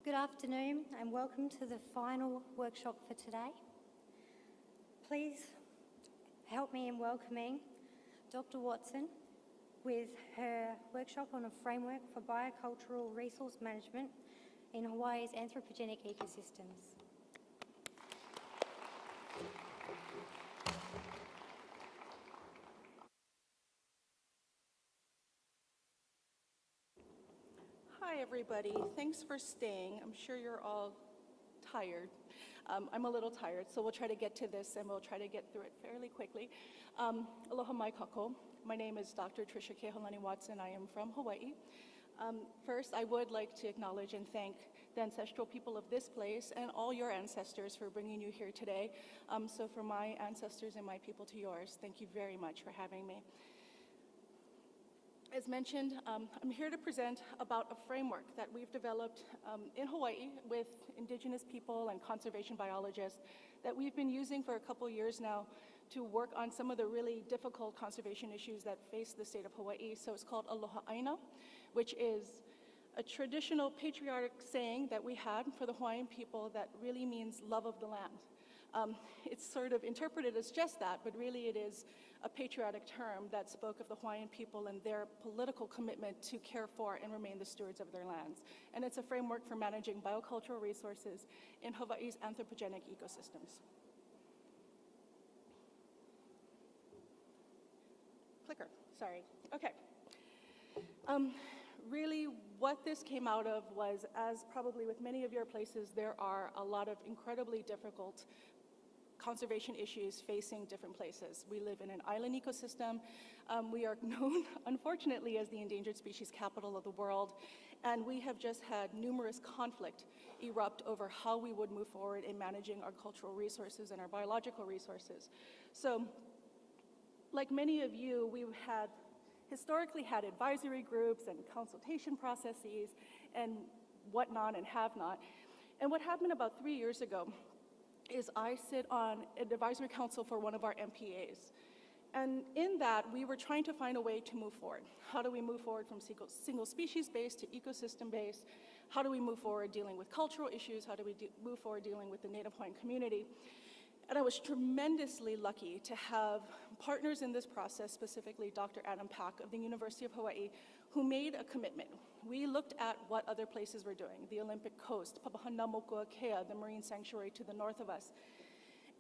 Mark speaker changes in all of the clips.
Speaker 1: Good afternoon and welcome to the final workshop for today. Please help me in welcoming Dr. Watson with her workshop on a framework for biocultural resource management in Hawaii's anthropogenic ecosystems.
Speaker 2: Hi everybody, thanks for staying. I'm sure you're all tired. I'm a little tired, so we'll try to get to this and we'll try to get through it fairly quickly. Aloha mai kako. My name is Dr. Tricia Kehaulani Watson. I am from Hawaii. First, I would like to acknowledge and thank the ancestral people of this place and all your ancestors for bringing you here today. So from my ancestors and my people to yours, thank you very much for having me. As mentioned, I'm here to present about a framework that we've developed in Hawaii with Indigenous people and conservation biologists that we've been using for a couple years now to work on some of the really difficult conservation issues that face the state of Hawaii. So it's called Aloha ʻāina, which is a traditional patriotic saying that we had for the Hawaiian people that really means love of the land. It's sort of interpreted as just that, but really it is a patriotic term that spoke of the Hawaiian people and their political commitment to care for and remain the stewards of their lands. And it's a framework for managing biocultural resources in Hawaii's anthropogenic ecosystems. Clicker, sorry. Okay. Really, what this came out of was, as probably with many of your places, there are a lot of incredibly difficult conservation issues facing different places. We live in an island ecosystem. We are known, unfortunately, as the endangered species capital of the world, and we have just had numerous conflict erupt over how we would move forward in managing our cultural resources and our biological resources. So, like many of you, we've historically had advisory groups and consultation processes and whatnot and have not. And what happened about 3 years ago is I sit on an advisory council for one of our MPAs. And in that, we were trying to find a way to move forward. How do we move forward from single species-based to ecosystem-based? How do we move forward dealing with cultural issues? How do we move forward dealing with the Native Hawaiian community? And I was tremendously lucky to have partners in this process, specifically Dr. Adam Pack of the University of Hawaii, who made a commitment. We looked at what other places were doing, the Olympic Coast, Papahanaumokuakea, the marine sanctuary to the north of us.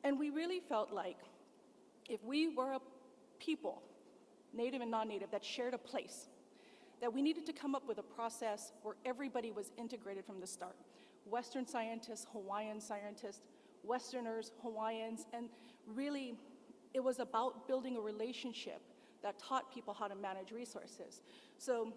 Speaker 2: And we really felt like if we were a people, native and non-native, that shared a place, that we needed to come up with a process where everybody was integrated from the start. Western scientists, Hawaiian scientists, Westerners, Hawaiians, and really it was about building a relationship that taught people how to manage resources. So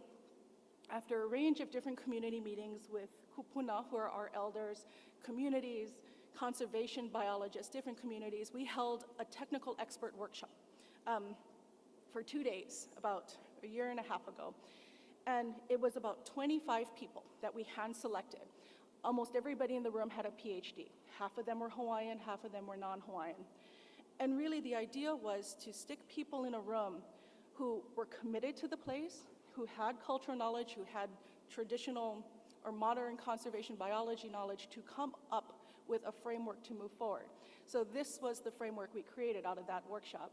Speaker 2: after a range of different community meetings with kupuna, who are our elders, communities, conservation biologists, different communities, we held a technical expert workshop for 2 days, about a year and a half ago. And it was about 25 people that we hand-selected. Almost everybody in the room had a PhD. Half of them were Hawaiian, half of them were non-Hawaiian. And really the idea was to stick people in a room who were committed to the place, who had cultural knowledge, who had traditional or modern conservation biology knowledge to come up with a framework to move forward. So this was the framework we created out of that workshop.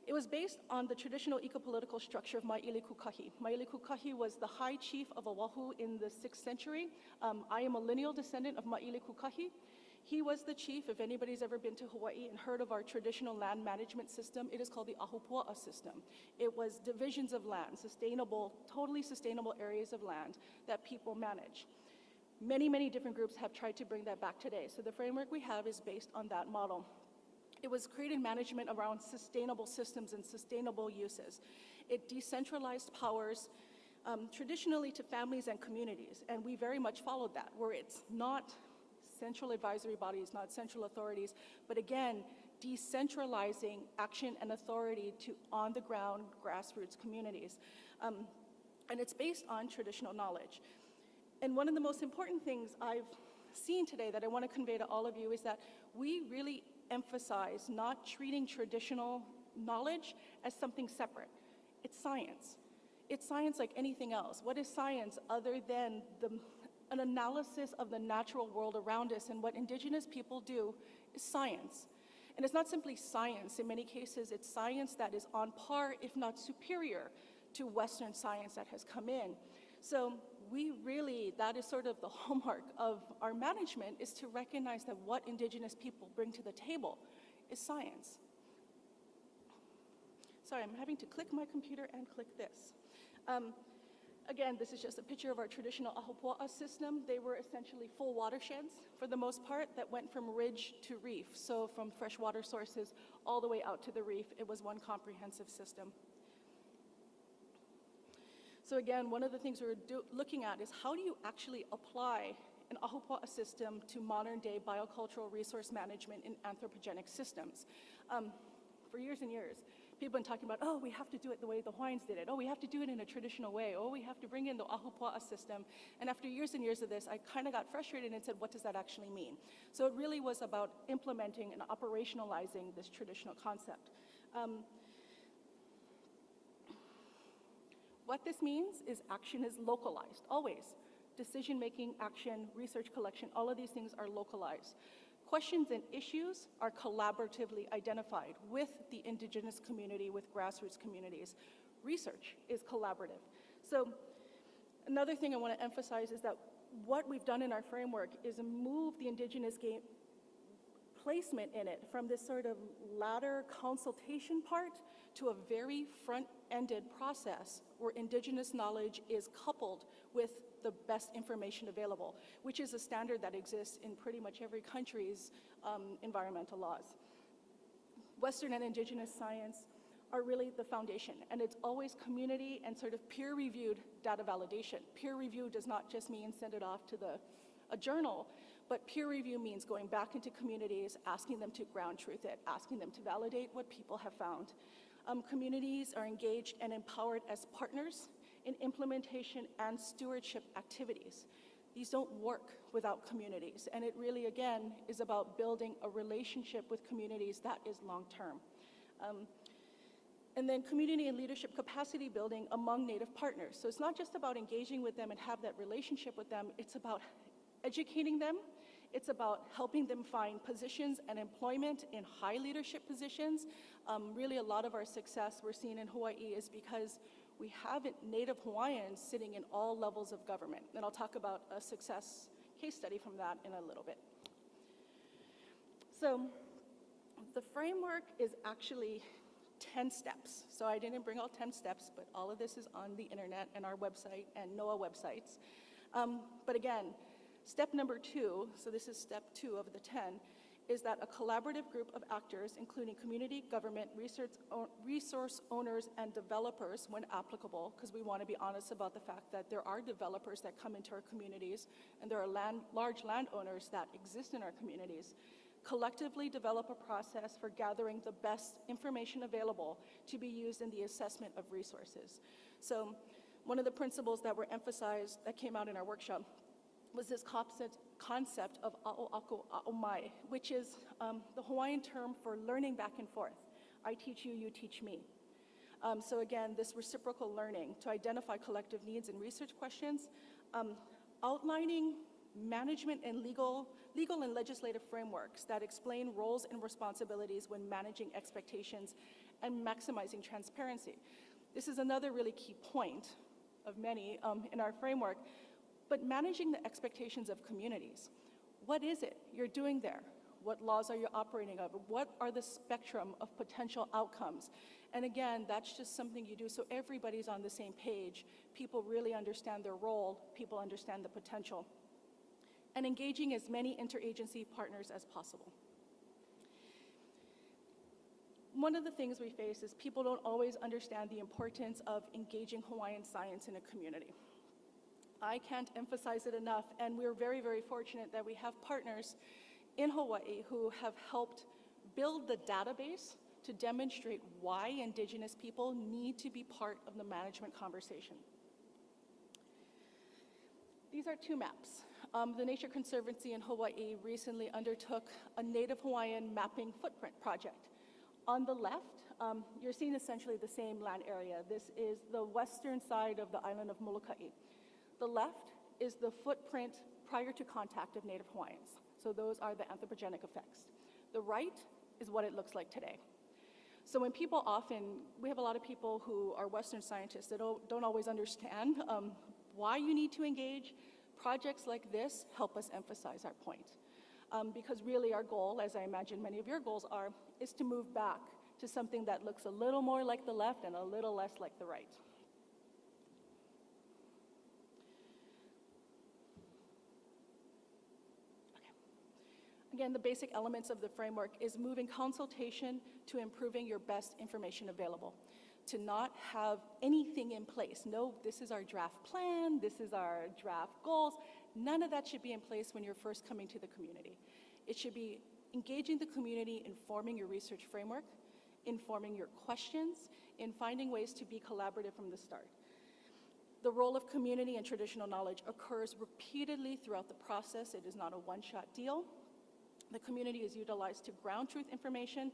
Speaker 2: It was based on the traditional ecopolitical structure of Maʻili Kukahi. Maʻili Kukahi was the high chief of Oʻahu in the 6th century. I am a lineal descendant of Maʻili Kukahi. He was the chief. If anybody's ever been to Hawaii and heard of our traditional land management system, it is called the Ahupua'a system. It was divisions of land, sustainable, totally sustainable areas of land that people manage. Many, many different groups have tried to bring that back today. So the framework we have is based on that model. It was created management around sustainable systems and sustainable uses. It decentralized powers traditionally to families and communities, and we very much followed that, where it's not central advisory bodies, not central authorities, but again, decentralizing action and authority to on-the-ground grassroots communities. And it's based on traditional knowledge. And one of the most important things I've seen today that I want to convey to all of you is that we really emphasize not treating traditional knowledge as something separate. It's science. It's science like anything else. What is science other than the an analysis of the natural world around us, and what Indigenous people do is science. And it's not simply science. In many cases, it's science that is on par, if not superior, to Western science that has come in. So that is sort of the hallmark of our management, is to recognize that what Indigenous people bring to the table is science. Sorry, I'm having to click my computer and click this. Again, this is just a picture of our traditional ahupua'a system. They were essentially full watersheds, for the most part, that went from ridge to reef. So from freshwater sources all the way out to the reef, it was one comprehensive system. So again, one of the things we're looking at is how do you actually apply an ahupua'a system to modern day biocultural resource management in anthropogenic systems. For years and years, people have been talking about, oh, we have to do it the way the Hawaiians did it. Oh, we have to do it in a traditional way. Oh, we have to bring in the ahupua'a system. And after years and years of this, I kind of got frustrated and said, what does that actually mean? So it really was about implementing and operationalizing this traditional concept. What this means is action is localized, always. Decision-making, action, research collection, all of these things are localized. Questions and issues are collaboratively identified with the Indigenous community, with grassroots communities. Research is collaborative. So another thing I want to emphasize is that what we've done in our framework is move the Indigenous placement in it from this sort of ladder consultation part to a very front-ended process where Indigenous knowledge is coupled with the best information available, which is a standard that exists in pretty much every country's environmental laws. Western and Indigenous science are really the foundation, and it's always community and sort of peer-reviewed data validation. Peer review does not just mean send it off to a journal, but peer review means going back into communities, asking them to ground truth it, asking them to validate what people have found. Communities are engaged and empowered as partners in implementation and stewardship activities. These don't work without communities, and it really, again, is about building a relationship with communities that is long-term. And then community and leadership capacity building among Native partners. So it's not just about engaging with them and have that relationship with them, it's about educating them. It's about helping them find positions and employment in high leadership positions. Really, a lot of our success we're seeing in Hawaii is because we have Native Hawaiians sitting in all levels of government. And I'll talk about a success case study from that in a little bit. So the framework is actually 10 steps. So I didn't bring all 10 steps, but all of this is on the internet and our website and NOAA websites. But again, step number 2, so this is step 2 of the 10, is that a collaborative group of actors, including community, government, resource owners, and developers when applicable, because we want to be honest about the fact that there are developers that come into our communities, and there are large landowners that exist in our communities, collectively develop a process for gathering the best information available to be used in the assessment of resources. So one of the principles that were emphasized that came out in our workshop was this concept of a'o'aku a'omai, which is the Hawaiian term for learning back and forth. I teach you, you teach me. So again, this reciprocal learning to identify collective needs and research questions, outlining management and legal and legislative frameworks that explain roles and responsibilities when managing expectations and maximizing transparency. This is another really key point of many in our framework. But managing the expectations of communities. What is it you're doing there? What laws are you operating of? What are the spectrum of potential outcomes? And again, that's just something you do so everybody's on the same page. People really understand their role. People understand the potential. And engaging as many interagency partners as possible. One of the things we face is people don't always understand the importance of engaging Hawaiian science in a community. I can't emphasize it enough, and we're very, very fortunate that we have partners in Hawaii who have helped build the database to demonstrate why Indigenous people need to be part of the management conversation. These are 2 maps. The Nature Conservancy in Hawaii recently undertook a Native Hawaiian mapping footprint project. On the left, you're seeing essentially the same land area. This is the western side of the island of Molokai. The left is the footprint prior to contact of Native Hawaiians. So those are the anthropogenic effects. The right is what it looks like today. So when people we have a lot of people who are Western scientists that don't always understand why you need to engage. Projects like this help us emphasize our point. Because really our goal, as I imagine many of your goals are, is to move back to something that looks a little more like the left and a little less like the right. Again, the basic elements of the framework is moving consultation to improving your best information available. To not have anything in place. No, this is our draft plan, this is our draft goals. None of that should be in place when you're first coming to the community. It should be engaging the community, informing your research framework, informing your questions, and finding ways to be collaborative from the start. The role of community and traditional knowledge occurs repeatedly throughout the process. It is not a one-shot deal. The community is utilized to ground truth information.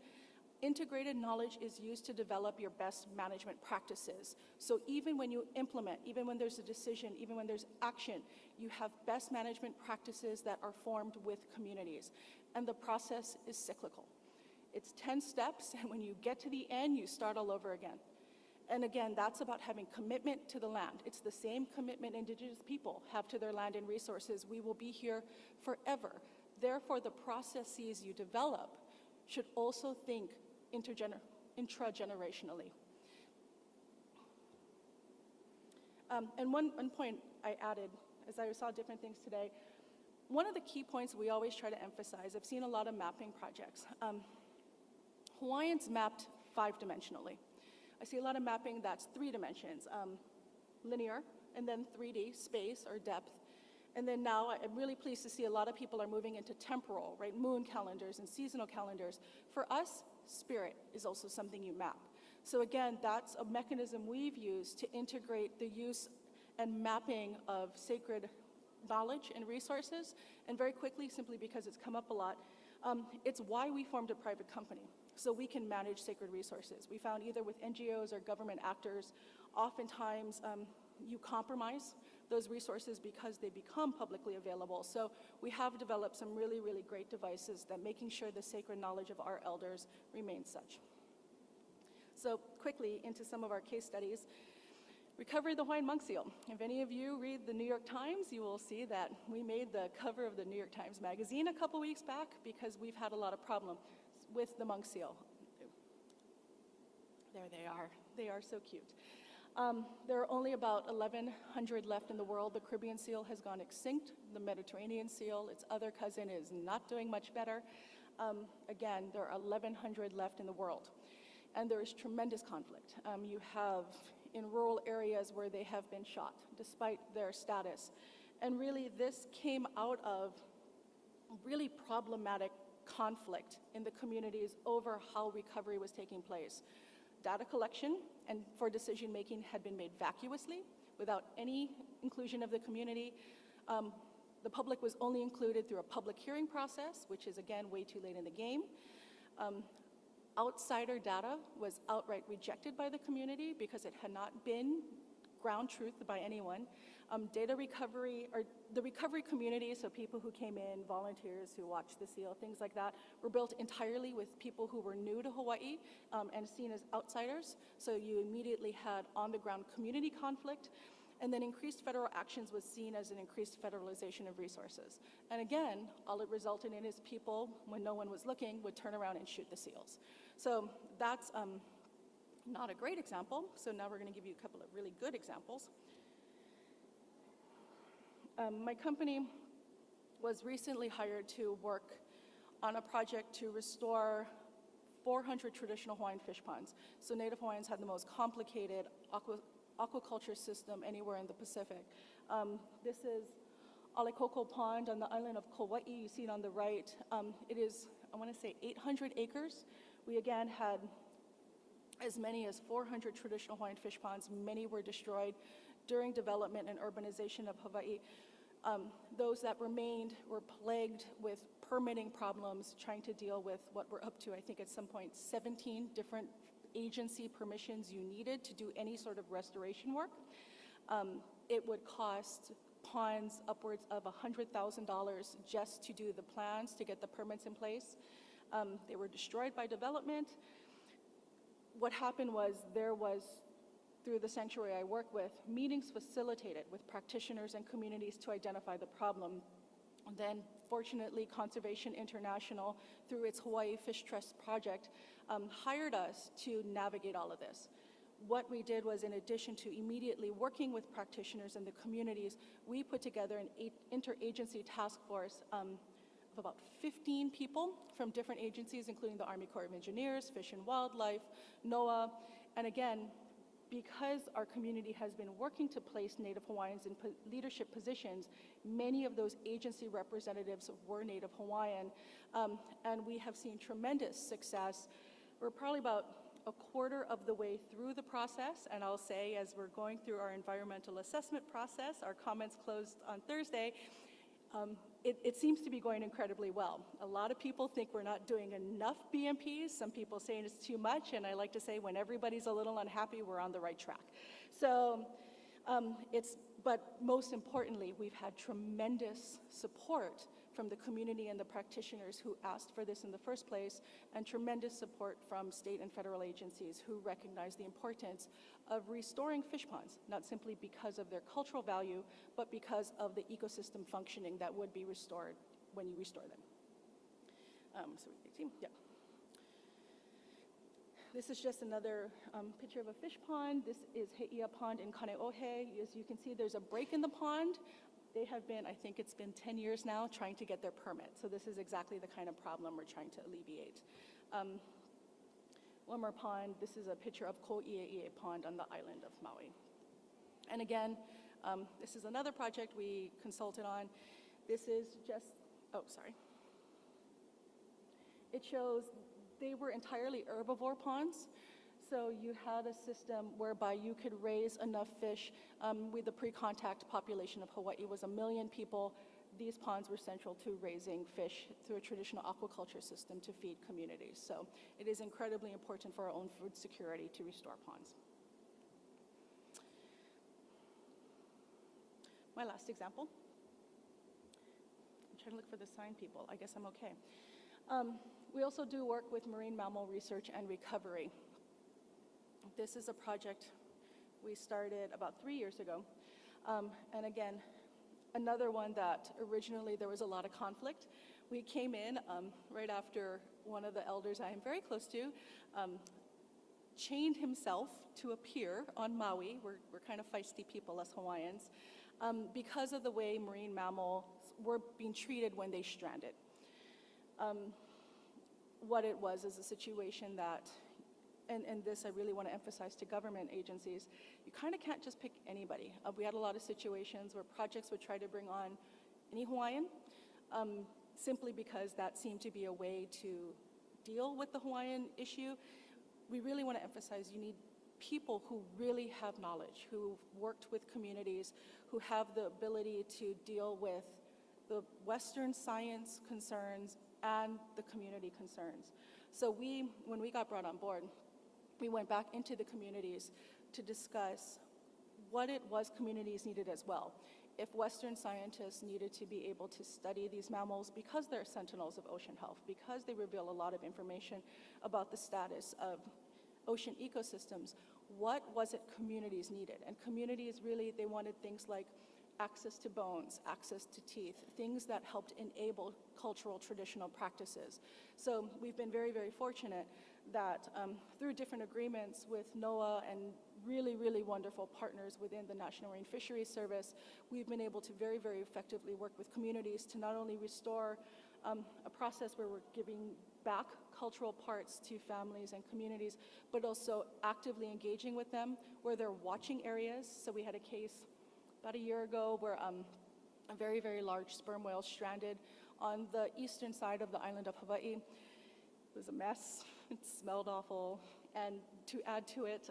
Speaker 2: Integrated knowledge is used to develop your best management practices. So even when you implement, even when there's a decision, even when there's action, you have best management practices that are formed with communities. And the process is cyclical. It's 10 steps, and when you get to the end, you start all over again. And again, that's about having commitment to the land. It's the same commitment Indigenous people have to their land and resources. We will be here forever. Therefore, the processes you develop should also think intragenerationally. And one point I added, as I saw different things today, one of the key points we always try to emphasize, I've seen a lot of mapping projects. Hawaiians mapped 5-dimensionally. I see a lot of mapping that's 3 dimensions, linear, and then 3D, space or depth. And then now I'm really pleased to see a lot of people are moving into temporal, right? Moon calendars and seasonal calendars. For us, spirit is also something you map. So again, that's a mechanism we've used to integrate the use and mapping of sacred knowledge and resources. And very quickly, simply because it's come up a lot, it's why we formed a private company, so we can manage sacred resources. We found either with NGOs or government actors, oftentimes you compromise those resources because they become publicly available. So we have developed some really, really great devices that making sure the sacred knowledge of our elders remains such. So quickly into some of our case studies. Recovery of the Hawaiian monk seal. If any of you read the New York Times, you will see that we made the cover of the New York Times Magazine a couple weeks back because we've had a lot of problems with the monk seal. There they are. They are so cute. There are only about 1,100 left in the world. The Caribbean seal has gone extinct. The Mediterranean seal, its other cousin, is not doing much better. Again, there are 1,100 left in the world. And there is tremendous conflict. You have in rural areas where they have been shot, despite their status. And really, this came out of really problematic conflict in the communities over how recovery was taking place. Data collection and for decision making had been made vacuously without any inclusion of the community. The public was only included through a public hearing process, which is again way too late in the game. Outsider data was outright rejected by the community because it had not been ground truth by anyone. Data recovery, or the recovery community, so people who came in, volunteers who watched the seal, things like that, were built entirely with people who were new to Hawaii and seen as outsiders. So you immediately had on-the-ground community conflict. And then increased federal actions was seen as an increased federalization of resources. And again, all it resulted in is people, when no one was looking, would turn around and shoot the seals. So that's not a great example. So now we're going to give you a couple of really good examples. My company was recently hired to work on a project to restore 400 traditional Hawaiian fish ponds. So Native Hawaiians had the most complicated aquaculture system anywhere in the Pacific. This is Alekoko Pond on the island of Kauai. You see it on the right. It is, I want to say, 800 acres. We again had as many as 400 traditional Hawaiian fish ponds. Many were destroyed during development and urbanization of Hawaii. Those that remained were plagued with permitting problems, trying to deal with what we're up to, I think at some point, 17 different agency permissions you needed to do any sort of restoration work. It would cost ponds upwards of $100,000 just to do the plans, to get the permits in place. They were destroyed by development. What happened was there was, through the sanctuary I work with, meetings facilitated with practitioners and communities to identify the problem. And then, fortunately, Conservation International, through its Hawaii Fish Trust project, hired us to navigate all of this. What we did was, in addition to immediately working with practitioners in the communities, we put together an interagency task force of about 15 people from different agencies, including the Army Corps of Engineers, Fish and Wildlife, NOAA, and again, because our community has been working to place Native Hawaiians in leadership positions, many of those agency representatives were Native Hawaiian, and we have seen tremendous success. We're probably about a quarter of the way through the process, and I'll say, as we're going through our environmental assessment process, our comments closed on Thursday, it seems to be going incredibly well. A lot of people think we're not doing enough BMPs. Some people saying it's too much, and I like to say when everybody's a little unhappy, we're on the right track. So but most importantly, we've had tremendous support from the community and the practitioners who asked for this in the first place, and tremendous support from state and federal agencies who recognize the importance of restoring fish ponds, not simply because of their cultural value, but because of the ecosystem functioning that would be restored when you restore them. This is just another picture of a fish pond. This is He'ia Pond in Kaneohe. As you can see, there's a break in the pond. They have been, I think it's been 10 years now, trying to get their permit. So this is exactly the kind of problem we're trying to alleviate. One more pond. This is a picture of Ko'i'e'e Pond on the island of Maui. And again, this is another project we consulted on. This is just, It shows they were entirely herbivore ponds. So you had a system whereby you could raise enough fish. With the pre-contact population of Hawaii was 1 million people. These ponds were central to raising fish through a traditional aquaculture system to feed communities. So it is incredibly important for our own food security to restore ponds. My last example. I'm trying to look for the sign, people. I guess I'm okay. We also do work with marine mammal research and recovery. This is a project we started about 3 years ago. And again, another one that originally there was a lot of conflict. We came in right after one of the elders I am very close to chained himself to a pier on Maui. We're kind of feisty people, us Hawaiians, because of the way marine mammals were being treated when they stranded. What it was is a situation that, and this I really want to emphasize to government agencies, you kind of can't just pick anybody. We had a lot of situations where projects would try to bring on any Hawaiian, simply because that seemed to be a way to deal with the Hawaiian issue. We really want to emphasize you need people who really have knowledge, who worked with communities, who have the ability to deal with the Western science concerns and the community concerns. So when we got brought on board, we went back into the communities to discuss what it was communities needed as well. If Western scientists needed to be able to study these mammals because they're sentinels of ocean health, because they reveal a lot of information about the status of ocean ecosystems, what was it communities needed? And communities really, they wanted things like access to bones, access to teeth, things that helped enable cultural traditional practices. So we've been very, very fortunate that through different agreements with NOAA and really, really wonderful partners within the National Marine Fisheries Service, we've been able to very, very effectively work with communities to not only restore a process where we're giving back cultural parts to families and communities, but also actively engaging with them where they're watching areas. So we had a case about a year ago where a very, very large sperm whale stranded on the eastern side of the island of Hawaii. It was a mess. It smelled awful. And to add to it,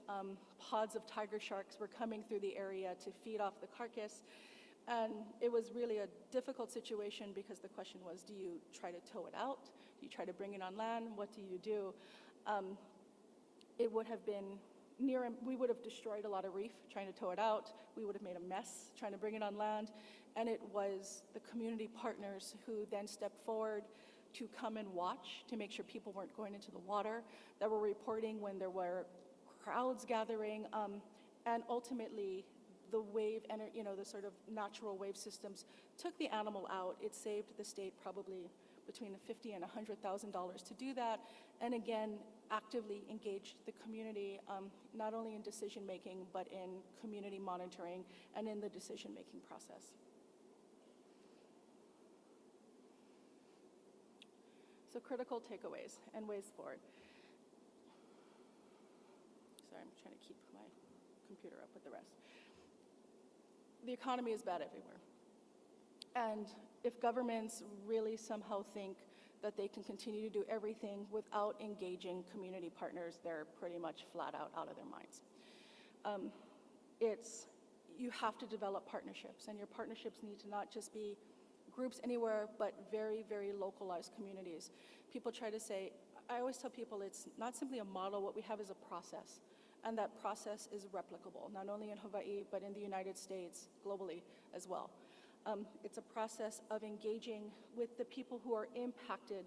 Speaker 2: pods of tiger sharks were coming through the area to feed off the carcass. And it was really a difficult situation because the question was, do you try to tow it out? Do you try to bring it on land? What do you do? It would have been we would have destroyed a lot of reef trying to tow it out. We would have made a mess trying to bring it on land. And it was the community partners who then stepped forward to come and watch to make sure people weren't going into the water, that were reporting when there were crowds gathering, and ultimately the wave, the sort of natural wave systems took the animal out. It saved the state probably between $50,000 and $100,000 to do that, and again, actively engaged the community, not only in decision-making, but in community monitoring and in the decision-making process. So critical takeaways and ways forward. Sorry, I'm trying to keep my computer up with the rest. The economy is bad everywhere. And if governments really somehow think that they can continue to do everything without engaging community partners, they're pretty much flat out of their minds. You have to develop partnerships, and your partnerships need to not just be groups anywhere, but very, very localized communities. People try to say, I always tell people it's not simply a model, what we have is a process. And that process is replicable, not only in Hawaii, but in the United States, globally as well. It's a process of engaging with the people who are impacted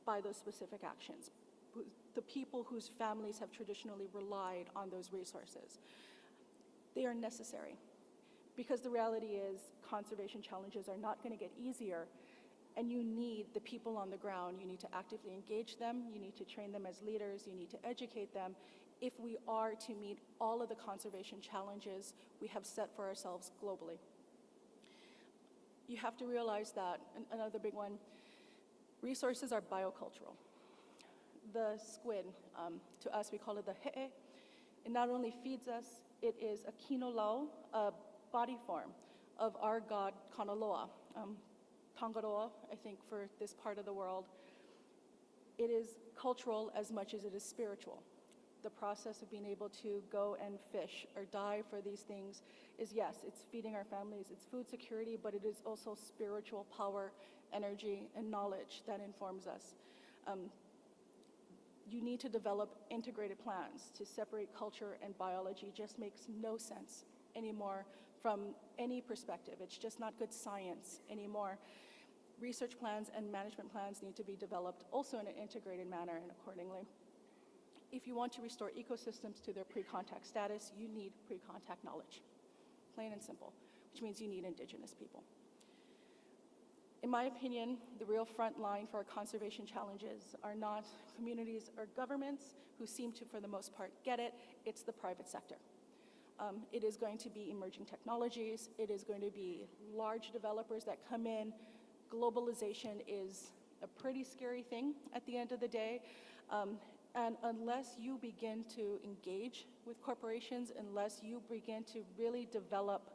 Speaker 2: by those specific actions, the people whose families have traditionally relied on those resources. They are necessary, because the reality is conservation challenges are not going to get easier, and you need the people on the ground. You need to actively engage them, you need to train them as leaders, you need to educate them if we are to meet all of the conservation challenges we have set for ourselves globally. You have to realize that, another big one, resources are biocultural. The squid, to us we call it the he'e. It not only feeds us, it is a kinolau, a body form of our god Maunalua, Tangaroa, I think, for this part of the world. It is cultural as much as it is spiritual. The process of being able to go and fish or dive for these things is, yes, it's feeding our families, it's food security, but it is also spiritual power, energy, and knowledge that informs us. You need to develop integrated plans. To separate culture and biology just makes no sense anymore from any perspective. It's just not good science anymore. Research plans and management plans need to be developed also in an integrated manner and accordingly. If you want to restore ecosystems to their pre-contact status, you need pre-contact knowledge, plain and simple, which means you need Indigenous people. In my opinion, the real front line for our conservation challenges are not communities or governments who seem to, for the most part, get it. It's the private sector. It is going to be emerging technologies. It is going to be large developers that come in. Globalization is a pretty scary thing at the end of the day. And unless you begin to engage with corporations, unless you begin to really develop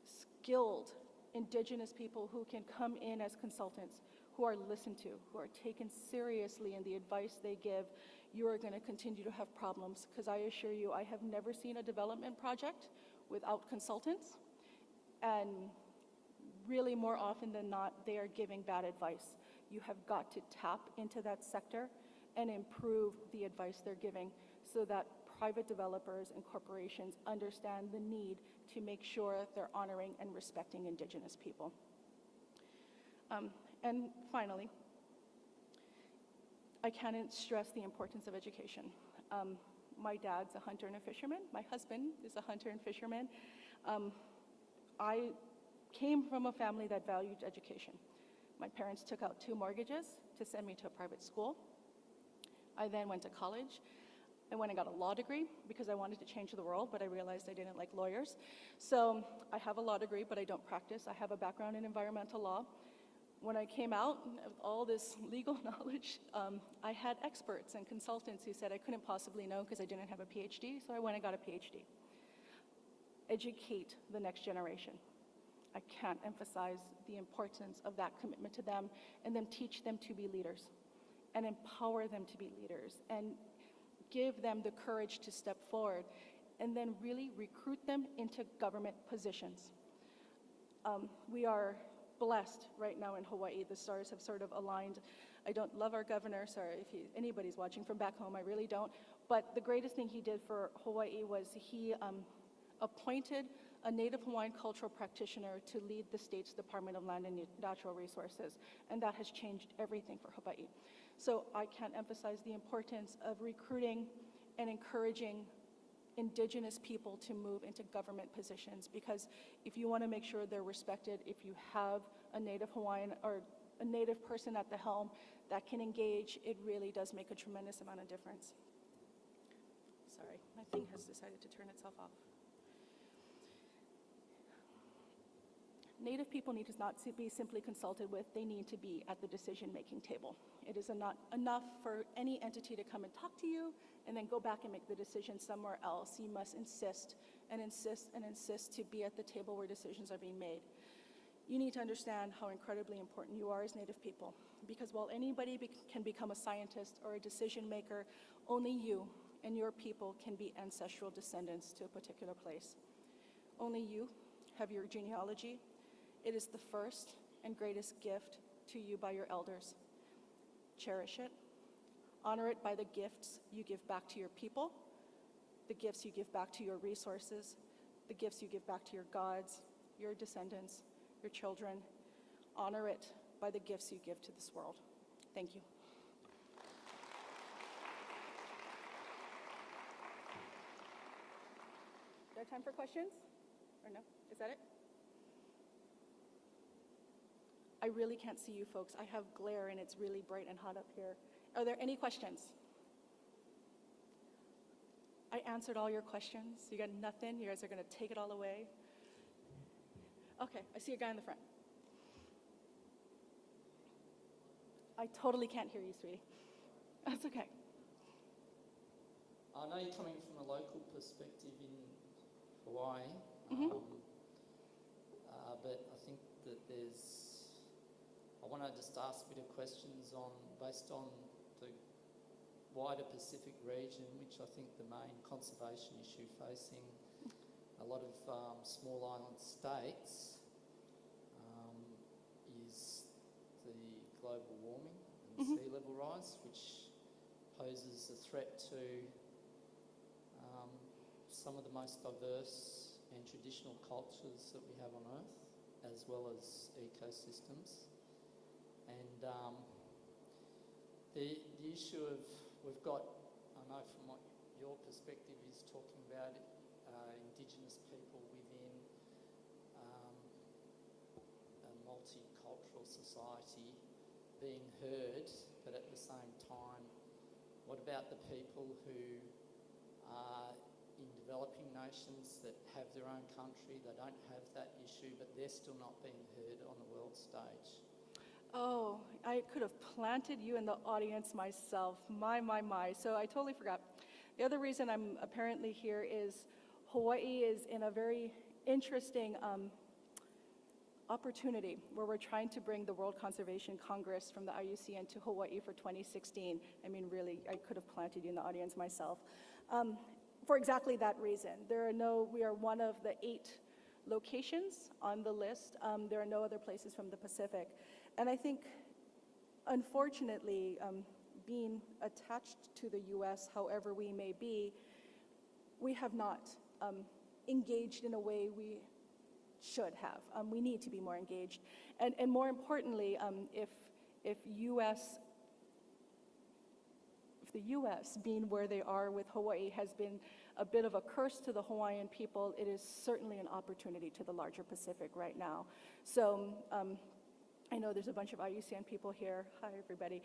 Speaker 2: skilled Indigenous people who can come in as consultants, who are listened to, who are taken seriously in the advice they give, you are going to continue to have problems, because I assure you, I have never seen a development project without consultants, and really more often than not, they are giving bad advice. You have got to tap into that sector and improve the advice they're giving so that private developers and corporations understand the need to make sure they're honoring and respecting Indigenous people. And finally, I can't stress the importance of education. My dad's a hunter and a fisherman. My husband is a hunter and fisherman. I came from a family that valued education. My parents took out 2 mortgages to send me to a private school. I then went to college. I went and got a law degree because I wanted to change the world, but I realized I didn't like lawyers. So I have a law degree, but I don't practice. I have a background in environmental law. When I came out with all this legal knowledge, I had experts and consultants who said I couldn't possibly know because I didn't have a PhD, so I went and got a PhD. Educate the next generation. I can't emphasize the importance of that commitment to them, and then teach them to be leaders and empower them to be leaders and give them the courage to step forward, and then really recruit them into government positions. We are blessed right now in Hawaii. The stars have sort of aligned. I don't love our governor, sorry if anybody's watching from back home, I really don't. But the greatest thing he did for Hawaii was he appointed a Native Hawaiian cultural practitioner to lead the state's Department of Land and Natural Resources, and that has changed everything for Hawaii. So I can't emphasize the importance of recruiting and encouraging Indigenous people to move into government positions, because if you want to make sure they're respected, if you have a Native Hawaiian or a Native person at the helm that can engage, it really does make a tremendous amount of difference. Sorry, my thing has decided to turn itself off. Native people need to not be simply consulted with, they need to be at the decision-making table. It is not enough for any entity to come and talk to you and then go back and make the decision somewhere else. You must insist and insist and insist to be at the table where decisions are being made. You need to understand how incredibly important you are as Native people, because while anybody can become a scientist or a decision maker, only you and your people can be ancestral descendants to a particular place. Only you have your genealogy. It is the first and greatest gift to you by your elders. Cherish it. Honor it by the gifts you give back to your people, the gifts you give back to your resources, the gifts you give back to your gods, your descendants, your children. Honor it by the gifts you give to this world. Thank you. Do I have time for questions? Or no? Is that it? I really can't see you folks. I have glare and it's really bright and hot up here. Are there any questions? I answered all your questions. You got nothing? You guys are going to take it all away? Okay, I see a guy in the front. I totally can't hear you, sweetie. That's okay.
Speaker 3: I know you're coming from a local perspective in Hawaii, but I think that I want to just ask a bit of questions based on the wider Pacific region, which I think the main conservation issue facing a lot of small island states is the global warming and sea level rise, which poses a threat to some of the most diverse and traditional cultures that we have on Earth, as well as ecosystems. And the issue of, we've got, I know from what your perspective is talking about Indigenous people within a multicultural society being heard, but at the same time, what about the people who are in developing nations that have their own country, they don't have that issue, but they're still not being heard on the world stage?
Speaker 2: Oh, I could have planted you in the audience myself. My. So I totally forgot. The other reason I'm apparently here is Hawaii is in a very interesting opportunity where we're trying to bring the World Conservation Congress from the IUCN to Hawaii for 2016. I mean, really, I could have planted you in the audience myself. For exactly that reason. We are one of the 8 locations on the list. There are no other places from the Pacific. And I think, unfortunately, being attached to the US, however we may be, we have not engaged in a way we should have. We need to be more engaged. And more importantly, if the US, being where they are with Hawaii, has been a bit of a curse to the Hawaiian people, it is certainly an opportunity to the larger Pacific right now. So I know there's a bunch of IUCN people here. Hi, everybody.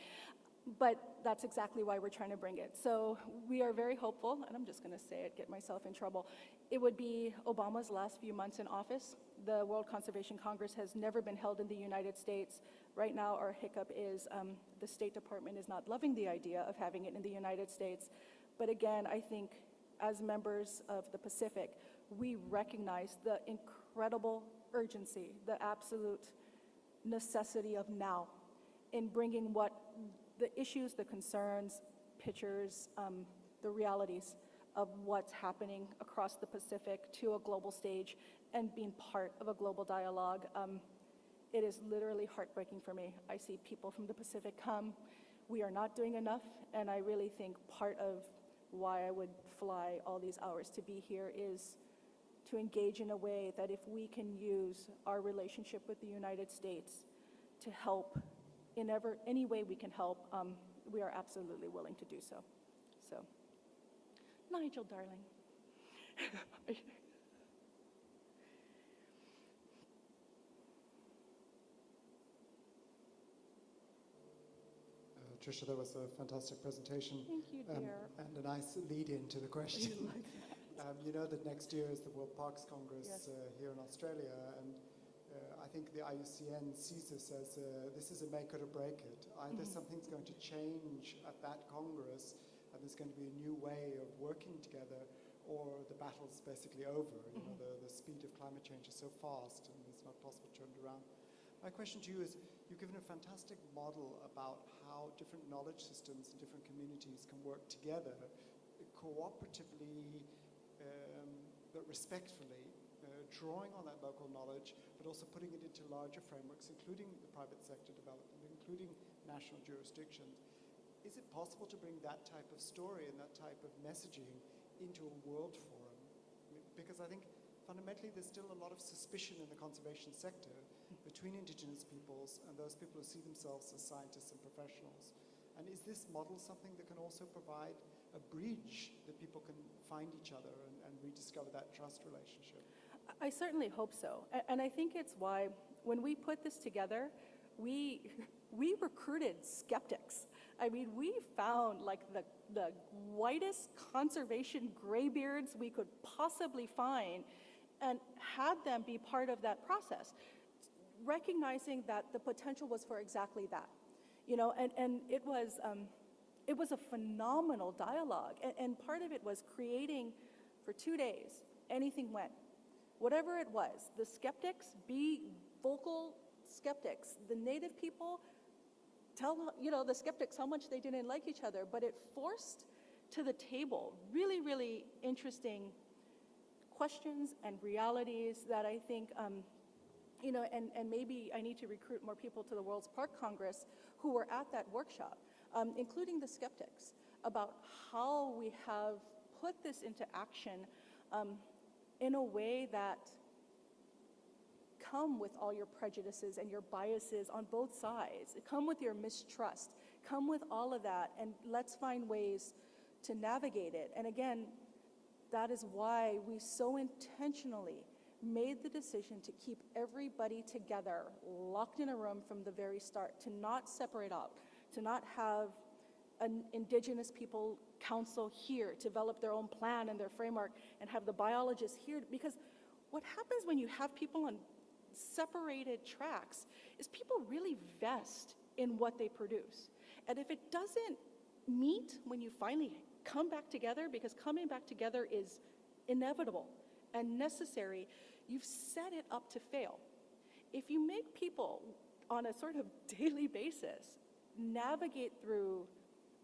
Speaker 2: But that's exactly why we're trying to bring it. So we are very hopeful, and I'm just going to say it, get myself in trouble. It would be Obama's last few months in office. The World Conservation Congress has never been held in the United States. Right now, our hiccup is the State Department is not loving the idea of having it in the United States. But again, I think as members of the Pacific, we recognize the incredible urgency, the absolute necessity of now in bringing what the issues, the concerns, pictures, the realities of what's happening across the Pacific to a global stage and being part of a global dialogue. it is literally heartbreaking for me. I see people from the Pacific come. We are not doing enough, and I really think part of why I would fly all these hours to be here is to engage in a way that if we can use our relationship with the United States to help in any way we can help, we are absolutely willing to do so. So, Nigel, darling.
Speaker 4: Tricia, that was a fantastic presentation.
Speaker 2: Thank you, dear.
Speaker 4: And a nice lead-in to the question. You know that next year is the World Parks Congress
Speaker 2: Yes.
Speaker 4: Here in Australia, and I think the IUCN sees this as this is a make it or break it. Either something's going to change at that Congress, and there's going to be a new way of working together, or the battle's basically over. You know, the speed of climate change is so fast, and it's not possible to turn it around. My question to you is, you've given a fantastic model about how different knowledge systems and different communities can work together cooperatively, but respectfully, drawing on that local knowledge, but also putting it into larger frameworks, including the private sector development, including national jurisdictions. Is it possible to bring that type of story and that type of messaging into a world forum? Because I think fundamentally there's still a lot of suspicion in the conservation sector between Indigenous peoples and those people who see themselves as scientists and professionals. And is this model something that can also provide a bridge that people can find each other and rediscover that trust relationship?
Speaker 2: I certainly hope so. And I think it's why when we put this together, we recruited skeptics. I mean, we found like the whitest conservation graybeards we could possibly find and had them be part of that process, recognizing that the potential was for exactly that. You know, and it was a phenomenal dialogue. And part of it was creating, for 2 days, anything went. Whatever it was, the skeptics, be vocal skeptics. The Native people tell, you know, the skeptics how much they didn't like each other, but it forced to the table really, really interesting questions and realities that I think, you know, and maybe I need to recruit more people to the World's Park Congress who were at that workshop, including the skeptics, about how we have put this into action in a way that come with all your prejudices and your biases on both sides. Come with your mistrust. Come with all of that, and let's find ways to navigate it. And again, that is why we so intentionally made the decision to keep everybody together, locked in a room from the very start, to not separate out, to not have an Indigenous people council here to develop their own plan and their framework, and have the biologists here. Because what happens when you have people on separated tracks is people really vest in what they produce. And if it doesn't meet when you finally come back together, because coming back together is inevitable and necessary, you've set it up to fail. If you make people on a sort of daily basis navigate through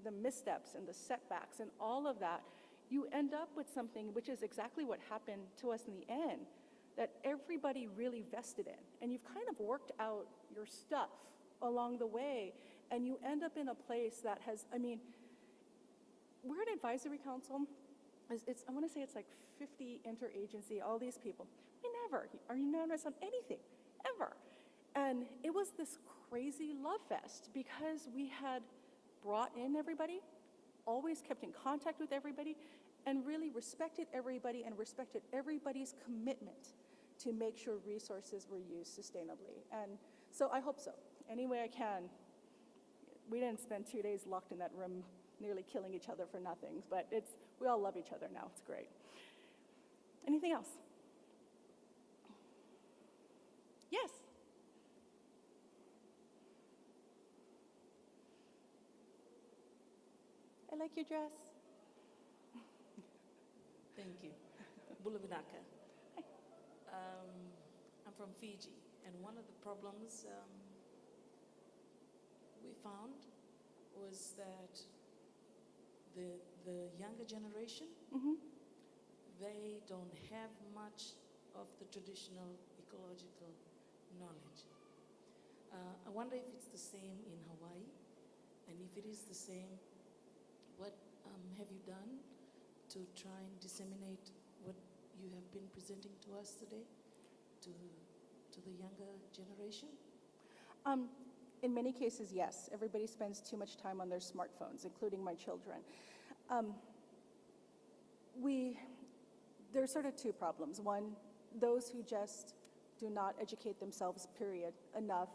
Speaker 2: the missteps and the setbacks and all of that, you end up with something which is exactly what happened to us in the end, that everybody really vested in. And you've kind of worked out your stuff along the way, and you end up in a place that has, I mean, we're an advisory council. I want to say it's like 50 interagency, all these people. We never are unanimous on anything, ever. And it was this crazy love fest because we had brought in everybody, always kept in contact with everybody, and really respected everybody and respected everybody's commitment to make sure resources were used sustainably. And so I hope so. Any way I can. We didn't spend 2 days locked in that room nearly killing each other for nothing, but we all love each other now. It's great. Anything else? Yes. I like your dress.
Speaker 5: Thank you. Bulabinaka. I'm from Fiji, and one of the problems we found was that the younger generation, they don't have much of the traditional ecological knowledge. I wonder if it's the same in Hawaii, and if it is the same, what have you done to try and disseminate what you have been presenting to us today to the younger generation?
Speaker 2: In many cases, yes. Everybody spends too much time on their smartphones, including my children. There's sort of two problems. One, those who just do not educate themselves, period, enough,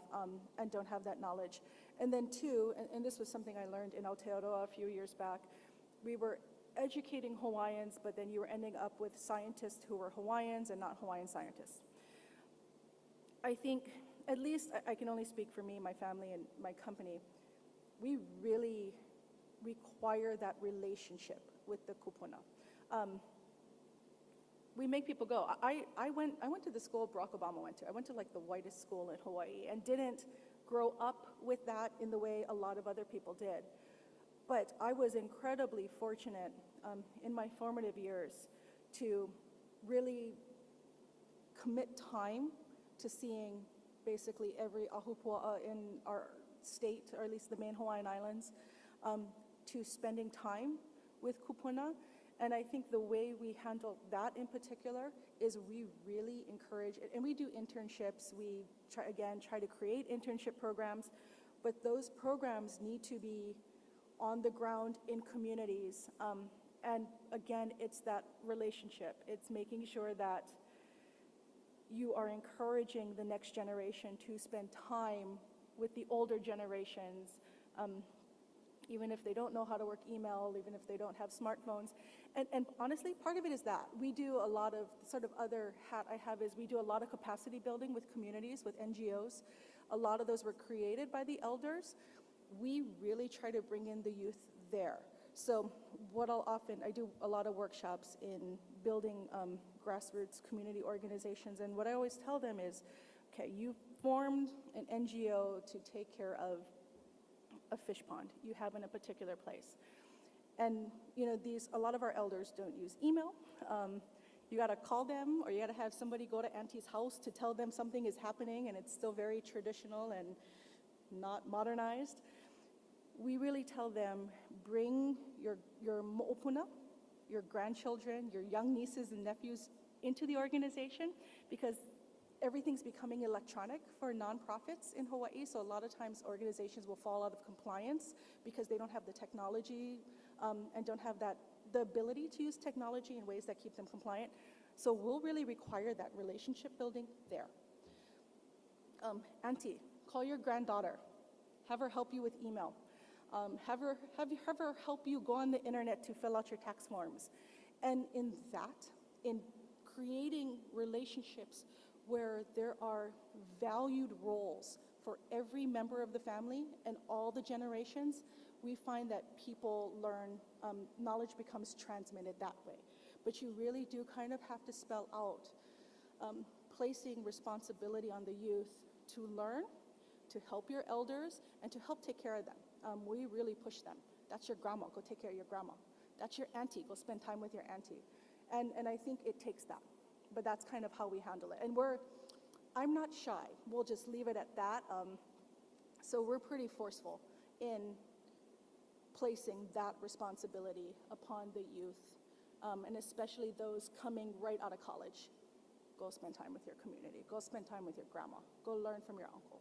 Speaker 2: and don't have that knowledge. And then two, and this was something I learned in Aotearoa a few years back, we were educating Hawaiians, but then you were ending up with scientists who were Hawaiians and not Hawaiian scientists. I think, at least I can only speak for me, my family, and my company, we really require that relationship with the kupuna. We make people go. I went to the school Barack Obama went to. I went to like the whitest school in Hawaii and didn't grow up with that in the way a lot of other people did. But I was incredibly fortunate in my formative years to really commit time to seeing basically every ahupua'a in our state, or at least the main Hawaiian Islands, to spending time with kupuna. And I think the way we handle that in particular is we really encourage, and we do internships, we try to create internship programs, but those programs need to be on the ground in communities. And again, it's that relationship. It's making sure that you are encouraging the next generation to spend time with the older generations, even if they don't know how to work email, even if they don't have smartphones. And honestly, part of it is that. We do a lot of, sort of other hat I have is we do a lot of capacity building with communities, with NGOs. A lot of those were created by the elders. We really try to bring in the youth there. So I do a lot of workshops in building grassroots community organizations, and what I always tell them is, okay, you formed an NGO to take care of a fish pond you have in a particular place. And a lot of our elders don't use email. You gotta call them, or you gotta have somebody go to Auntie's house to tell them something is happening, and it's still very traditional and not modernized. We really tell them, bring your mo'opuna, your grandchildren, your young nieces and nephews into the organization, because everything's becoming electronic for nonprofits in Hawaii, so a lot of times organizations will fall out of compliance because they don't have the technology and don't have the ability to use technology in ways that keep them compliant. So we'll really require that relationship building there. Auntie, call your granddaughter. Have her help you with email. Have her help you go on the internet to fill out your tax forms. And in creating relationships where there are valued roles for every member of the family and all the generations, we find that people learn, knowledge becomes transmitted that way. But you really do kind of have to spell out placing responsibility on the youth to learn, to help your elders, and to help take care of them. We really push them. That's your grandma, go take care of your grandma. That's your auntie, go spend time with your auntie. And I think it takes that. But that's kind of how we handle it. And I'm not shy. We'll just leave it at that. So we're pretty forceful in placing that responsibility upon the youth, and especially those coming right out of college. Go spend time with your community. Go spend time with your grandma. Go learn from your uncle.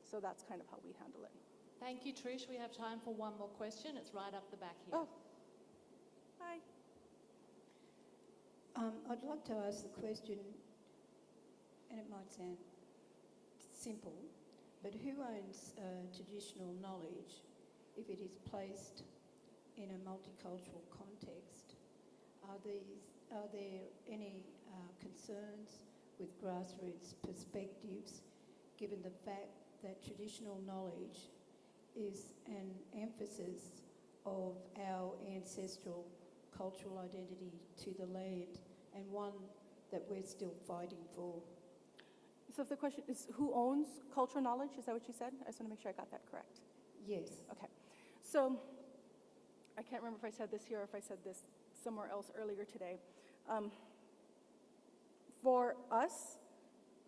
Speaker 2: So that's kind of how we handle it.
Speaker 6: Thank you, Trish. We have time for one more question. It's right up the back here.
Speaker 2: Oh, hi.
Speaker 7: I'd like to ask the question, and it might sound simple, but who owns traditional knowledge if it is placed in a multicultural context? Are there any concerns with grassroots perspectives, given the fact that traditional knowledge is an emphasis of our ancestral cultural identity to the land, and one that we're still fighting for?
Speaker 2: So if the question is who owns cultural knowledge, is that what you said? I just want to make sure I got that correct.
Speaker 7: Yes.
Speaker 2: Okay. So I can't remember if I said this here or if I said this somewhere else earlier today. For us,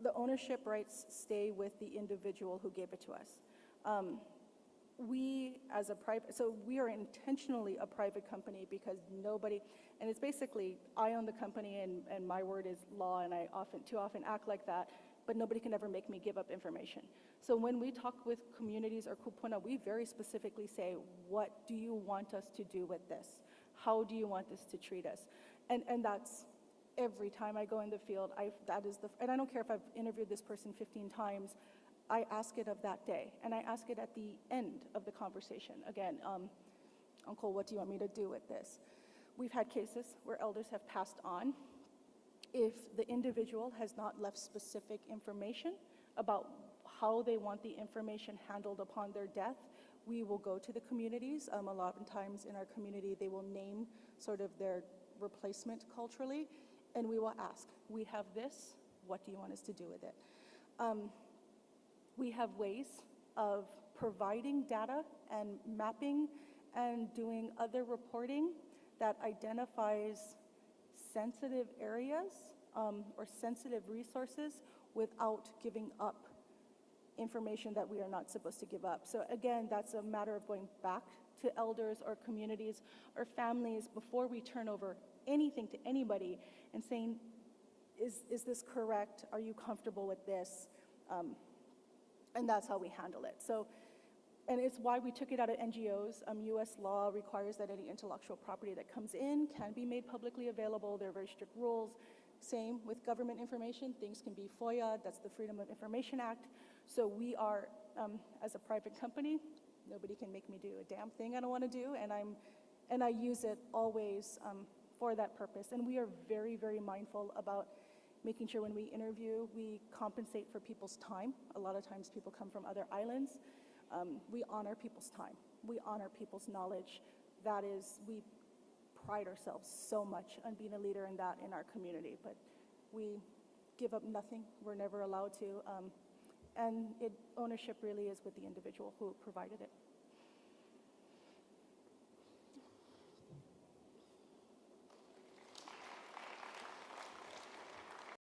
Speaker 2: the ownership rights stay with the individual who gave it to us. We as a private, so we are intentionally a private company because nobody, and it's basically, I own the company and my word is law, and I too often act like that, but nobody can ever make me give up information. So when we talk with communities or kupuna, we very specifically say, what do you want us to do with this? How do you want this to treat us? And that's every time I go in the field, and I don't care if I've interviewed this person 15 times, I ask it of that day, and I ask it at the end of the conversation. Again, Uncle, what do you want me to do with this? We've had cases where elders have passed on. If the individual has not left specific information about how they want the information handled upon their death, we will go to the communities. A lot of times in our community, they will name sort of their replacement culturally, and we will ask, we have this, what do you want us to do with it? We have ways of providing data and mapping and doing other reporting that identifies sensitive areas or sensitive resources without giving up information that we are not supposed to give up. So again, that's a matter of going back to elders or communities or families before we turn over anything to anybody and saying, is this correct? Are you comfortable with this? And that's how we handle it. So, and it's why we took it out of NGOs. US law requires that any intellectual property that comes in can be made publicly available. There are very strict rules. Same with government information. Things can be FOIA, that's the Freedom of Information Act. So we are, as a private company, nobody can make me do a damn thing I don't want to do, and I use it always for that purpose. And we are very, very mindful about making sure when we interview, we compensate for people's time. A lot of times people come from other islands. We honor people's time. We honor people's knowledge. That is, we pride ourselves so much on being a leader in that in our community, but we give up nothing. We're never allowed to. And ownership really is with the individual who provided it.